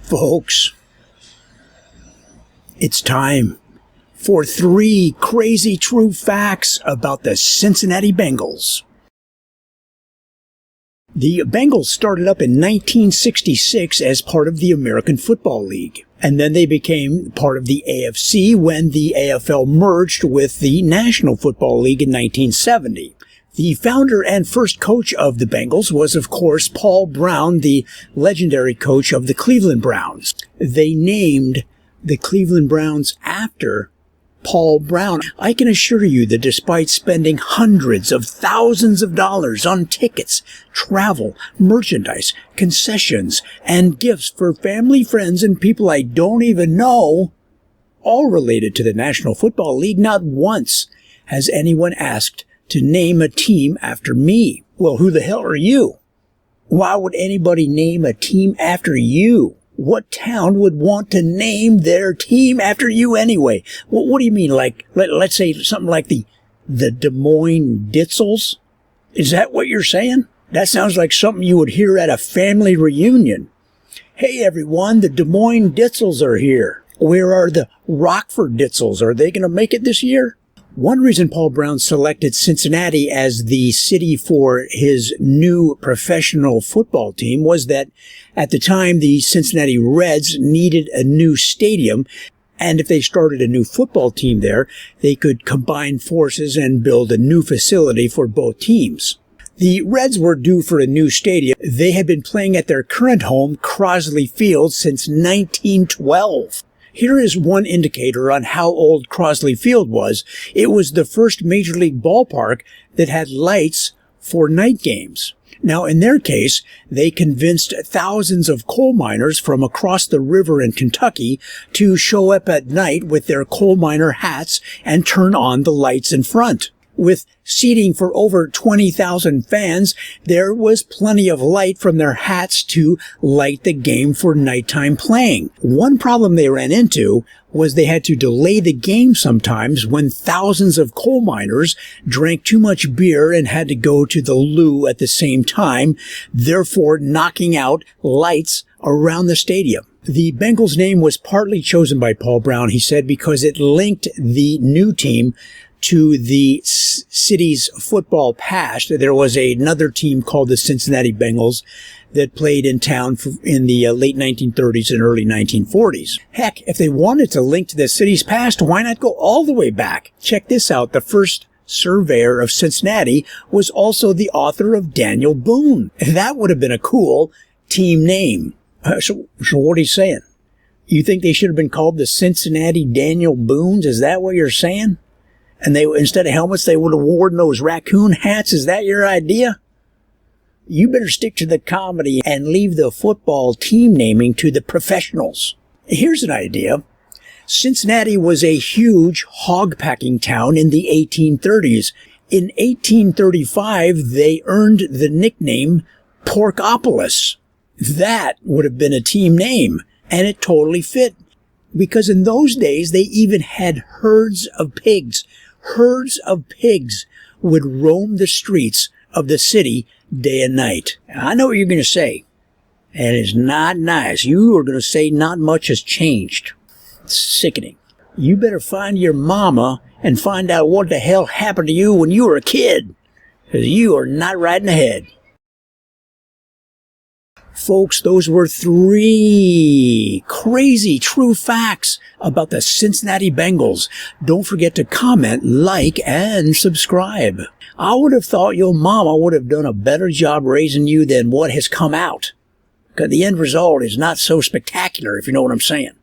Folks, it's time for 3 crazy true facts about the Cincinnati Bengals. The Bengals started up in 1966 as part of the American Football League, and then they became part of the AFC when the AFL merged with the National Football League in 1970. The founder and first coach of the Bengals was, of course, Paul Brown, the legendary coach of the Cleveland Browns. They named the Cleveland Browns after Paul Brown. I can assure you that despite spending hundreds of thousands of dollars on tickets, travel, merchandise, concessions, and gifts for family, friends, and people I don't even know, all related to the National Football League, not once has anyone asked to name a team after me. Well, who the hell are you? Why would anybody name a team after you? What town would want to name their team after you anyway? What do you mean? Like, let's say something like the Des Moines Ditzels? Is that what you're saying? That sounds like something you would hear at a family reunion. Hey everyone, the Des Moines Ditzels are here. Where are the Rockford Ditzels? Are they going to make it this year? One reason Paul Brown selected Cincinnati as the city for his new professional football team was that at the time the Cincinnati Reds needed a new stadium, and if they started a new football team there, they could combine forces and build a new facility for both teams. The Reds were due for a new stadium. They had been playing at their current home, Crosley Field, since 1912. Here is one indicator on how old Crosley Field was. It was the first major league ballpark that had lights for night games. Now, in their case, they convinced thousands of coal miners from across the river in Kentucky to show up at night with their coal miner hats and turn on the lights in front. With seating for over 20,000 fans, there was plenty of light from their hats to light the game for nighttime playing. One problem they ran into was they had to delay the game sometimes when thousands of coal miners drank too much beer and had to go to the loo at the same time, therefore knocking out lights around the stadium. The Bengals name was partly chosen by Paul Brown, he said, because it linked the new team to the city's football past. There was another team called the Cincinnati Bengals that played in town in the late 1930s and early 1940s. Heck, if they wanted to link to the city's past, why not go all the way back? Check this out. The first surveyor of Cincinnati was also the author of Daniel Boone. That would have been a cool team name. So what are you saying? You think they should have been called the Cincinnati Daniel Boones? Is that what you're saying? And they, instead of helmets, they would have worn those raccoon hats. Is that your idea? You better stick to the comedy and leave the football team naming to the professionals. Here's an idea. Cincinnati was a huge hog-packing town in the 1830s. In 1835, they earned the nickname Porkopolis. That would have been a team name, and it totally fit. Because in those days, they even had herds of pigs. Herds of pigs would roam the streets of the city day and night. I know what you're going to say. And it's not nice. You are going to say not much has changed. It's sickening. You better find your mama and find out what the hell happened to you when you were a kid. Because you are not right in the head. Folks, those were 3 crazy true facts about the Cincinnati Bengals. Don't forget to comment, like, and subscribe. I would have thought your mama would have done a better job raising you than what has come out. Because the end result is not so spectacular, if you know what I'm saying.